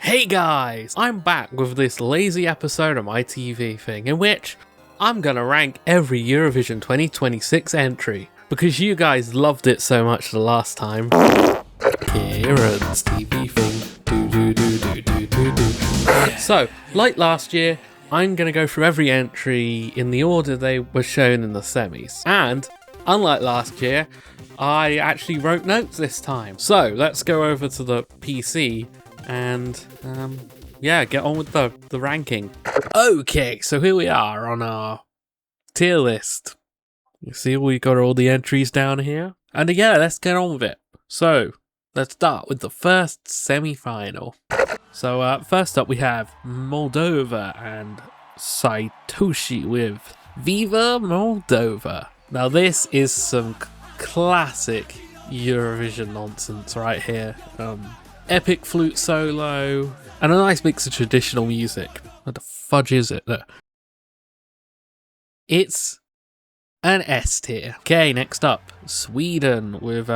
Hey guys, I'm back with this lazy episode of my TV thing in which I'm gonna rank every Eurovision 2026 entry because you guys loved it so much the last time. Kieran's TV thing. So, like last year, I'm gonna go through every entry in the order they were shown in the semis. And, unlike last year, I actually wrote notes this time. So, let's go over to the PC and yeah, get on with the ranking. Okay, so here we are on our tier list. You see we got all the entries down here, and yeah, let's get on with it. So let's start with the first semi-final. So first up we have Moldova and Saitoshi with Viva Moldova. Now this is some classic Eurovision nonsense right here. Epic flute solo, and a nice mix of traditional music. What the fudge is it? It's an S tier. Okay, next up, Sweden with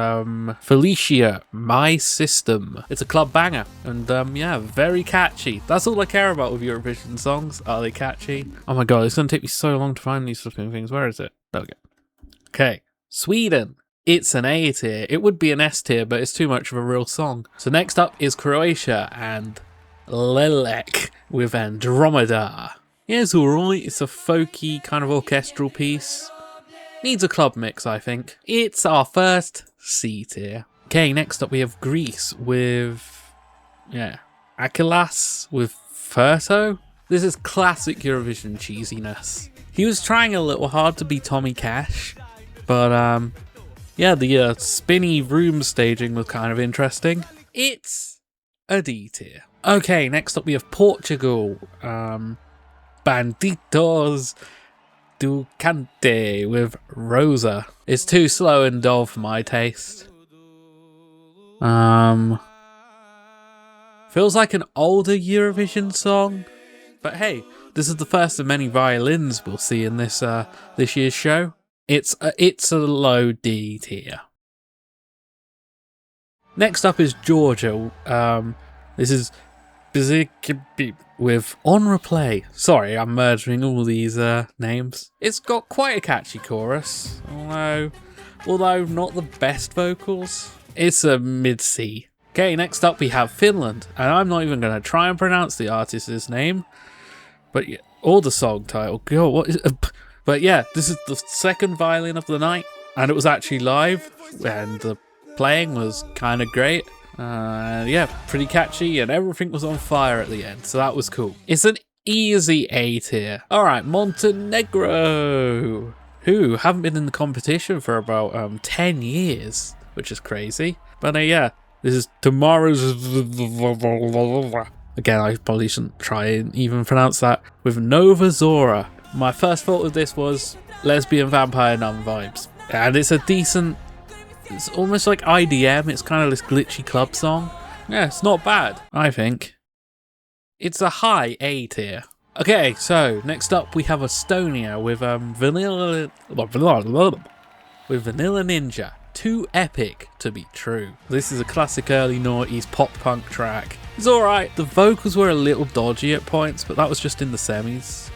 Felicia, My System. It's a club banger, and yeah, very catchy. That's all I care about with Eurovision songs. Are they catchy? Oh my god, it's gonna take me so long to find these flipping things. Where is it? Okay, Sweden. It's an A tier. It would be an S tier, but it's too much of a real song. So next up is Croatia and Lelek with Andromeda. Yeah, it's alright. It's a folky kind of orchestral piece. Needs a club mix, I think. It's our first C tier. Okay, next up we have Greece with, yeah, Akilas with Furto. This is classic Eurovision cheesiness. He was trying a little hard to be Tommy Cash, but yeah, the spinny room staging was kind of interesting. It's a D tier. Okay, next up we have Portugal. Banditos do Cante with Rosa. It's too slow and dull for my taste. Feels like an older Eurovision song. But hey, this is the first of many violins we'll see in this year's show. It's a low D tier. Next up is Georgia. This is with On Replay. Sorry, I'm merging all these names. It's got quite a catchy chorus, although not the best vocals. It's a mid-C. Okay, next up we have Finland, and I'm not even going to try and pronounce the artist's name, but yeah, or the song title. God, what is it? But yeah, this is the second violin of the night, and it was actually live, and the playing was kind of great. Yeah, pretty catchy, and everything was on fire at the end, so that was cool. It's an easy A tier. Alright, Montenegro, who haven't been in the competition for about 10 years, which is crazy. But yeah, this is tomorrow's... Again, I probably shouldn't try and even pronounce that. With Nova Zora. My first thought of this was lesbian vampire nun vibes. And it's a decent, it's almost like IDM, it's kind of this glitchy club song. Yeah, it's not bad, I think. It's a high A tier. Okay, so next up we have Estonia with Vanilla Ninja. Too epic to be true. This is a classic early noughties pop punk track. It's alright. The vocals were a little dodgy at points, but that was just in the semis.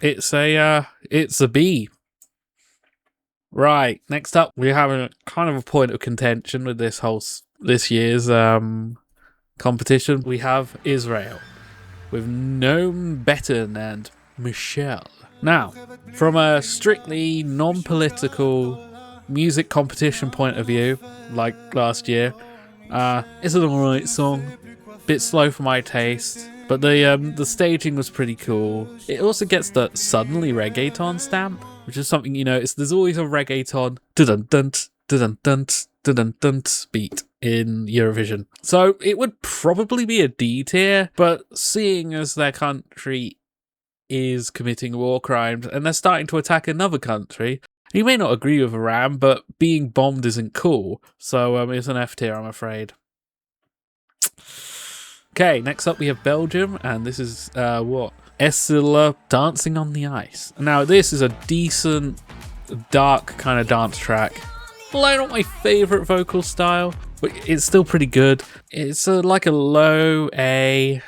It's a B. Right, next up we have a kind of a point of contention with this year's competition. We have Israel with Noam Betten and Michelle. Now, from a strictly non-political music competition point of view, like last year, it's an alright song. Bit slow for my taste, but the staging was pretty cool. It also gets the suddenly reggaeton stamp, which is something you notice. There's always a reggaeton beat in Eurovision, so it would probably be a D tier. But seeing as their country is committing war crimes and they're starting to attack another country, you may not agree with Iran, but being bombed isn't cool. So it's an F tier, I'm afraid. Okay, next up we have Belgium, and this is Esila Dancing on the Ice. Now this is a decent, dark kind of dance track. Although not my favourite vocal style, but it's still pretty good. It's like a low A.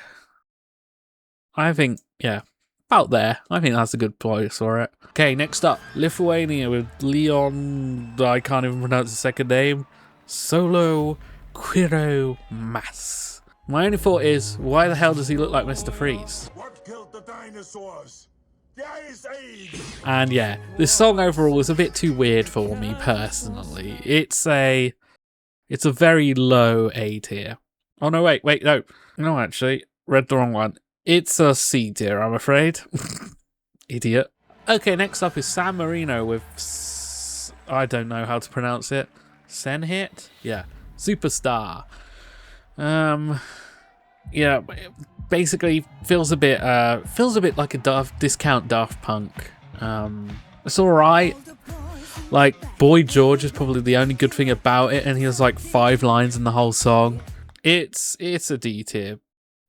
I think, yeah, about there. I think that's a good place for it. Okay, next up, Lithuania with Leon, I can't even pronounce his second name, Solo Quiro Mas. My only thought is, why the hell does he look like Mr. Freeze? What killed the dinosaurs? The Ice Age! And yeah, this song overall is a bit too weird for me personally. It's a very low A tier. Oh no, wait, no. No, actually, read the wrong one. It's a C tier, I'm afraid. Idiot. Okay, next up is San Marino with, I don't know how to pronounce it. Senhit? Yeah. Superstar. Yeah, basically feels a bit like a discount Daft Punk. It's alright. Like, Boy George is probably the only good thing about it, and he has like 5 lines in the whole song. It's a D tier.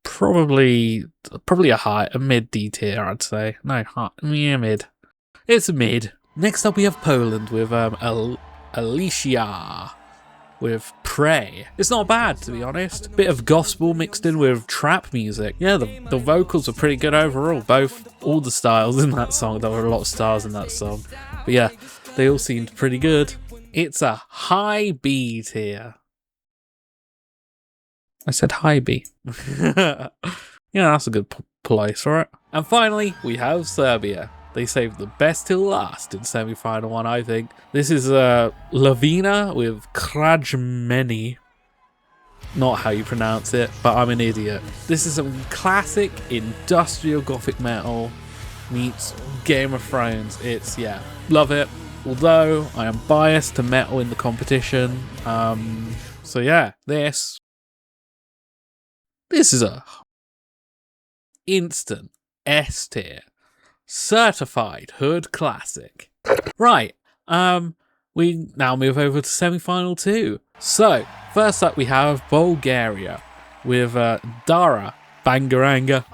Probably a mid D tier, I'd say. No, yeah, mid. It's a mid. Next up we have Poland with Alicia with Pray. It's not bad, to be honest. Bit of gospel mixed in with trap music. Yeah, the vocals are pretty good overall. All the styles in that song. There were a lot of styles in that song. But yeah, they all seemed pretty good. It's a high B tier. I said high B. Yeah, that's a good place for it. And finally, we have Serbia. They saved the best till last in semi-final one, I think. This is Lavina with Krajmeni. Not how you pronounce it, but I'm an idiot. This is some classic industrial gothic metal meets Game of Thrones. It's, yeah, love it. Although I am biased to metal in the competition. So yeah, this is a instant S tier. Certified hood classic. Right, we now move over to semi-final 2. So, first up we have Bulgaria with Dara Bangaranga.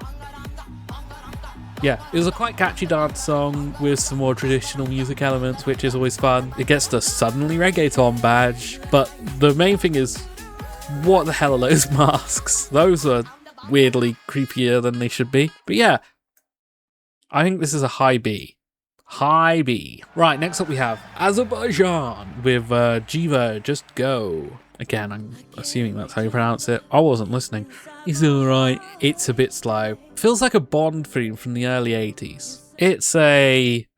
Yeah, it was a quite catchy dance song with some more traditional music elements, which is always fun. It gets the suddenly reggaeton badge, but the main thing is, what the hell are those masks? Those are weirdly creepier than they should be. But yeah, I think this is a high B. High B. Right, next up we have Azerbaijan with Jiva Just Go. Again, I'm assuming that's how you pronounce it. I wasn't listening. It's alright. It's a bit slow. Feels like a Bond theme from the early 80s. It's a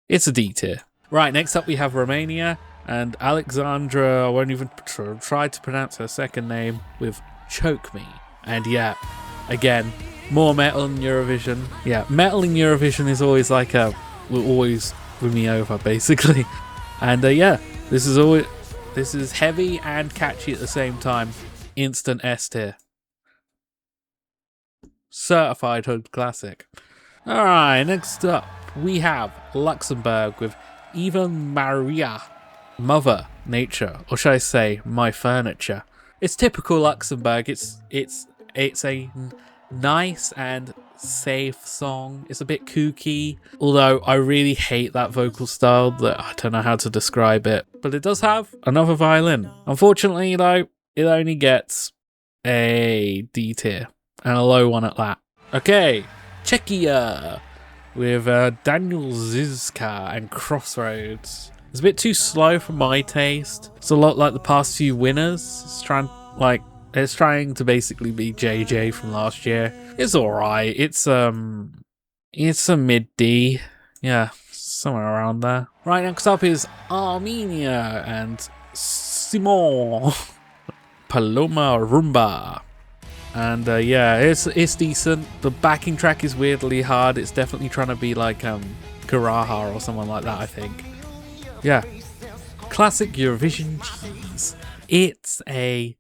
D tier. Right, next up we have Romania and Alexandra, I won't even try to pronounce her second name, with Choke Me. And yeah, again, more metal in Eurovision. Yeah, metal in Eurovision is always like will always win me over, basically. And yeah, this is heavy and catchy at the same time. Instant S tier. Certified hood classic. Alright, next up we have Luxembourg with Eva Maria. Mother Nature, or should I say My Furniture. It's typical Luxembourg. It's a nice and safe song. It's a bit kooky, although I really hate that vocal style that I don't know how to describe it, but it does have another violin. Unfortunately though, it only gets a D tier and a low one at that. Okay, Czechia with Daniel Zizka and Crossroads. It's a bit too slow for my taste. It's a lot like the past few winners. It's trying to basically be JJ from last year. It's alright. It's a mid D. Yeah, somewhere around there. Right, next up is Armenia and Simon Paloma Rumba. And yeah, it's decent. The backing track is weirdly hard. It's definitely trying to be like Karaha or someone like that, I think. Yeah, classic Eurovision cheese. It's a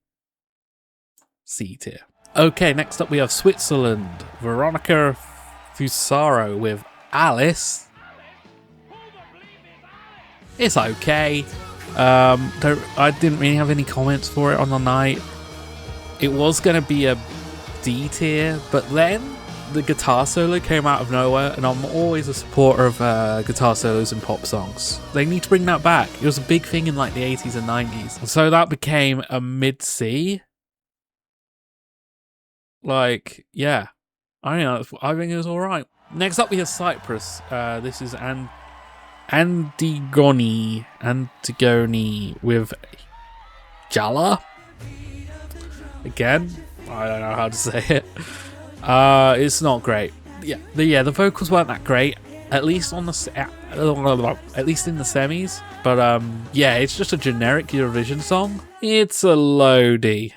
C tier. Okay, next up we have Switzerland. Veronica Fusaro with Alice. It's okay. I didn't really have any comments for it on the night. It was going to be a D tier, but then the guitar solo came out of nowhere, and I'm always a supporter of guitar solos in pop songs. They need to bring that back. It was a big thing in like the 80s and 90s. So that became a mid C. Like, yeah. I think it was alright. Next up we have Cyprus. This is Antigone with Jala. Again, I don't know how to say it. It's not great. The vocals weren't that great. At least in the semis. But yeah, it's just a generic Eurovision song. It's a low D.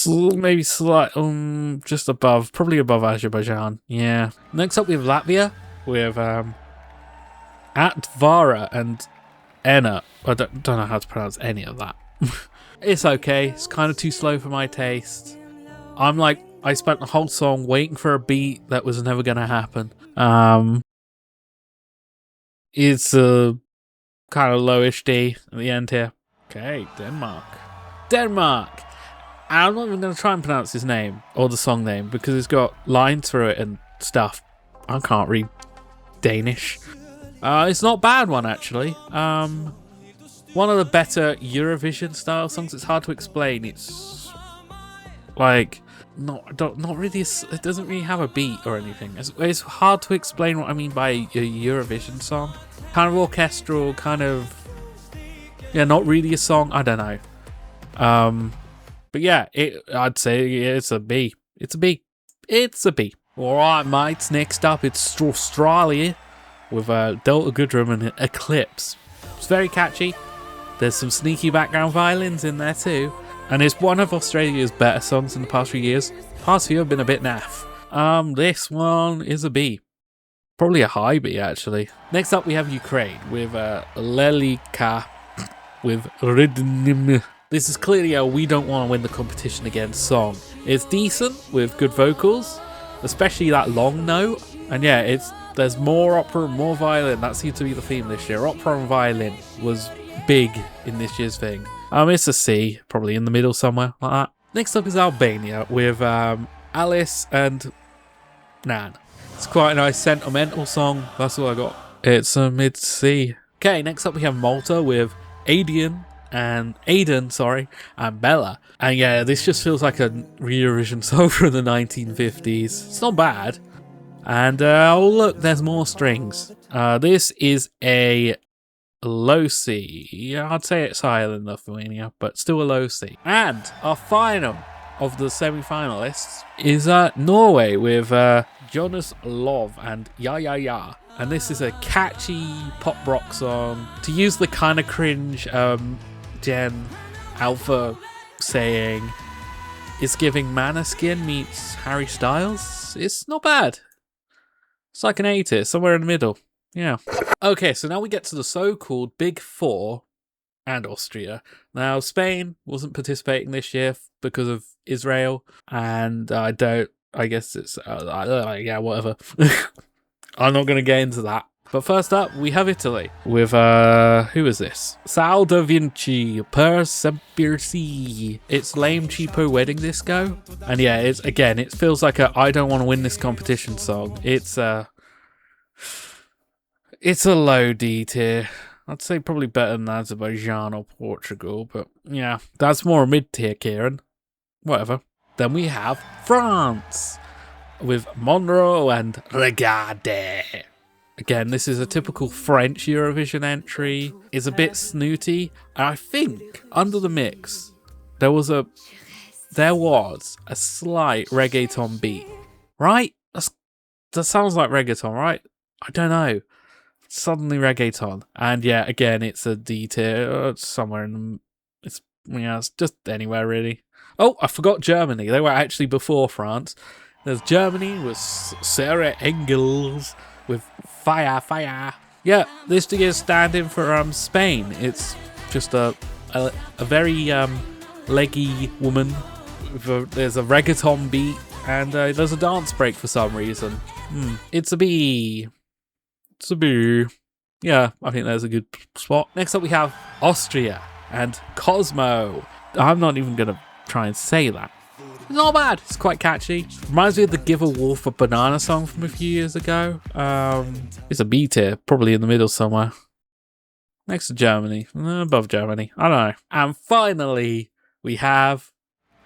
Maybe slight, just above, probably above Azerbaijan. Yeah. Next up we have Latvia with Atvara and Enna. I don't know how to pronounce any of that. It's okay. It's kind of too slow for my taste. I spent the whole song waiting for a beat that was never going to happen. It's a kind of lowish D at the end here. Okay, Denmark. I'm not even going to try and pronounce his name or the song name because it's got lines through it and stuff. I can't read Danish. It's not a bad one, actually. One of the better Eurovision style songs. It's hard to explain. It's like not really. It doesn't really have a beat or anything. It's hard to explain what I mean by a Eurovision song. Kind of orchestral, kind of not really a song. I don't know. But yeah, I'd say it's a B. It's a B. Alright, mates. Next up, it's Australia with Delta Goodrum and Eclipse. It's very catchy. There's some sneaky background violins in there too. And it's one of Australia's better songs in the past few years. Past few have been a bit naff. This one is a B. Probably a high B, actually. Next up, we have Ukraine with Lelika with Rhythm. This is clearly a we don't want to win the competition again song. It's decent with good vocals, especially that long note. And yeah, there's more opera and more violin. That seemed to be the theme this year. Opera and violin was big in this year's thing. It's a C, probably in the middle somewhere like that. Next up is Albania with Alice and Nan. It's quite a nice sentimental song. That's all I got. It's a mid C. Okay, next up we have Malta with Aiden and Bella. And yeah, this just feels like a Eurovision song from the 1950s. It's not bad. And oh look, there's more strings. This is a low C. Yeah, I'd say it's higher than Lithuania, but still a low C. And our final of the semi-finalists is Norway with Jonas Love and Ya Ya Ya. And this is a catchy pop rock song. To use the kind of cringe Gen Alpha saying, it's giving Maneskin meets Harry Styles. It's not bad. It's like an A tier, somewhere in the middle. Yeah. Okay, so now we get to the so-called Big Four and Austria. Now, Spain wasn't participating this year because of Israel, and I guess it's, yeah, whatever. I'm not going to get into that. But first up, we have Italy with, who is this? Sal da Vinci, Per Sempre Si. It's lame, cheapo wedding disco. And yeah, it feels like a I don't want to win this competition song. It's a low D tier. I'd say probably better than Azerbaijan or Portugal, but yeah, that's more a mid tier, Kieran. Whatever. Then we have France with Monroe and Regarde. Again, this is a typical French Eurovision entry. It's a bit snooty. I think under the mix there was a slight reggaeton beat, right? That sounds like reggaeton, right? I don't know. Suddenly reggaeton, and yeah, again, it's a D tier. It's somewhere in the, it's just anywhere really. Oh, I forgot Germany. They were actually before France. There's Germany with Sarah Engels with Fire. Yeah, this is stand-in for Spain. It's just a very leggy woman. There's a reggaeton beat, and there's a dance break for some reason. It's a B. It's a B. Yeah, I think there's a good spot. Next up we have Austria and Cosmo. I'm not even going to try and say that. It's not bad. It's quite catchy. Reminds me of the Give a Wolf a Banana song from a few years ago. It's a B tier, probably in the middle somewhere. Next to Germany, above Germany, I don't know. And finally, we have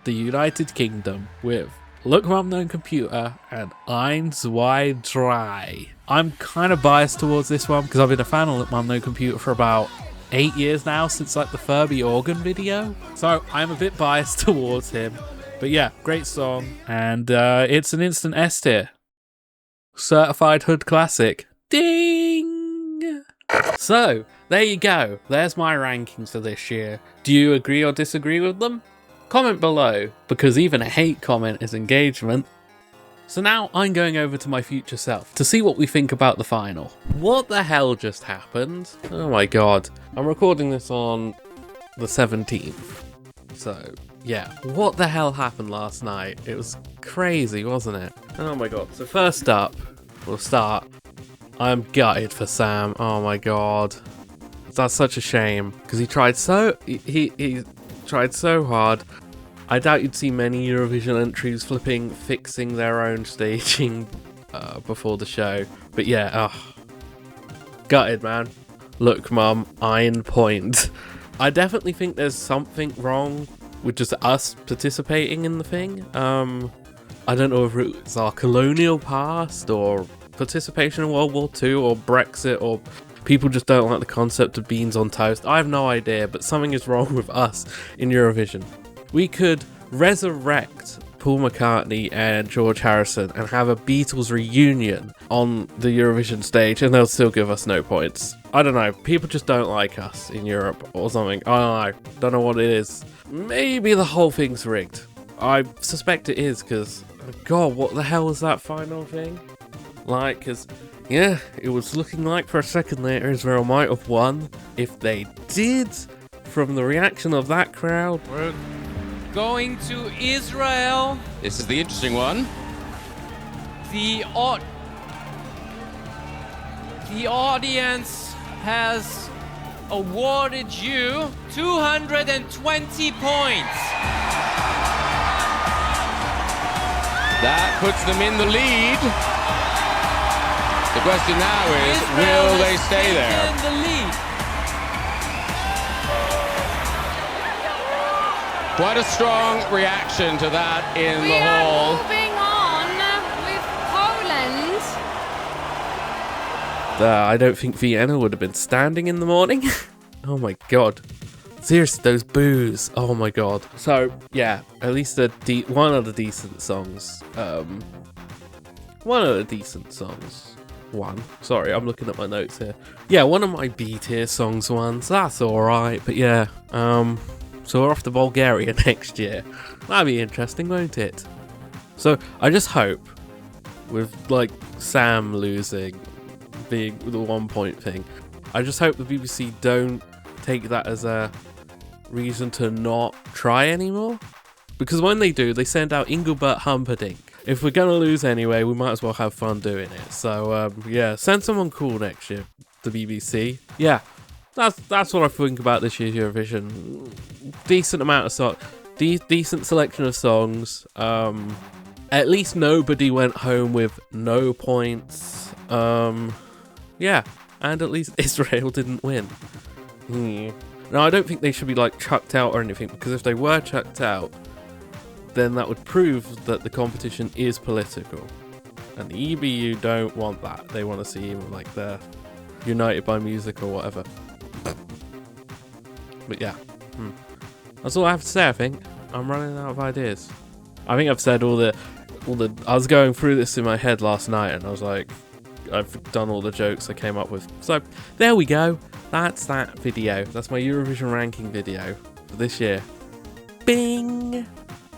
the United Kingdom with Look Mum Known Computer and Eins, Zwei, Drei. I'm kind of biased towards this one because I've been a fan of Look Mum Known Computer for about 8 years now, since like the Furby organ video. So I'm a bit biased towards him. But yeah, great song. And it's an instant S tier. Certified Hood Classic. Ding! So, there you go. There's my rankings for this year. Do you agree or disagree with them? Comment below, because even a hate comment is engagement. So now I'm going over to my future self to see what we think about the final. What the hell just happened? Oh my god. I'm recording this on the 17th. So, yeah. What the hell happened last night? It was crazy, wasn't it? Oh my god. So first up, we'll start. I'm gutted for Sam. Oh my god. That's such a shame. Because he tried so... He tried so hard. I doubt you'd see many Eurovision entries fixing their own staging before the show. But yeah, gutted, man. Look, Mum, Iron Point. I definitely think there's something wrong with just us participating in the thing. I don't know if it's our colonial past or participation in World War II or Brexit or people just don't like the concept of beans on toast. I have no idea, but something is wrong with us in Eurovision. We could resurrect Paul McCartney and George Harrison and have a Beatles reunion on the Eurovision stage and they'll still give us no points. I don't know, people just don't like us in Europe or something. I don't know what it is. Maybe the whole thing's rigged. I suspect it is because, god, what the hell was that final thing? Like, because, yeah, it was looking like for a second there Israel might have won. If they did, from the reaction of that crowd. We're going to Israel. This is the interesting one. The audience has awarded you 220 points. That puts them in the lead. The question now is, will they stay there? In the lead. Quite a strong reaction to that in the hall. We are moving on with Poland. I don't think Vienna would have been standing in the morning. Oh my god. Seriously, those boos. Oh my god. So, yeah, at least one of the decent songs. One of the decent songs. Sorry, I'm looking at my notes here. Yeah, one of my B tier songs won, so that's alright. But yeah, so we're off to Bulgaria next year. That'll be interesting, won't it? So I just hope, with like Sam losing, being the 1 point thing, I just hope the BBC don't take that as a reason to not try anymore. Because when they do, they send out Engelbert Humperdinck. If we're gonna lose anyway, we might as well have fun doing it. So yeah, send someone cool next year, the BBC. Yeah, that's what I think about this year's Eurovision. Decent amount of decent selection of songs. At least nobody went home with no points. Yeah, and at least Israel didn't win. Now I don't think they should be like chucked out or anything, because if they were chucked out, then that would prove that the competition is political. And the EBU don't want that. They want to see like they're united by music or whatever. But yeah, that's all I have to say. I think I'm running out of ideas. I think I've said all the. I was going through this in my head last night, and I was like, I've done all the jokes I came up with. So there we go. That's that video. That's my Eurovision ranking video for this year. Bing.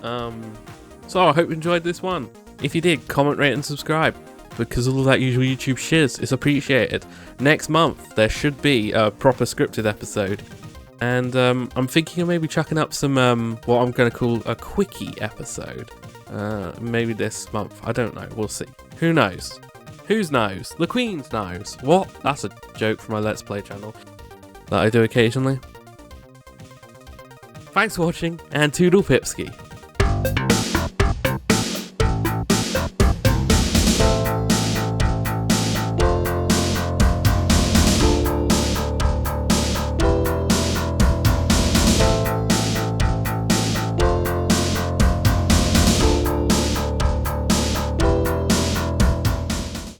So I hope you enjoyed this one. If you did, comment, rate, and subscribe, because all of that usual YouTube shiz is appreciated. Next month there should be a proper scripted episode. And I'm thinking of maybe chucking up some what I'm going to call a quickie episode. Maybe this month. I don't know. We'll see. Who knows? Whose knows? The Queen's knows. What? That's a joke from my Let's Play channel that I do occasionally. Thanks for watching, and Toodle Pipski.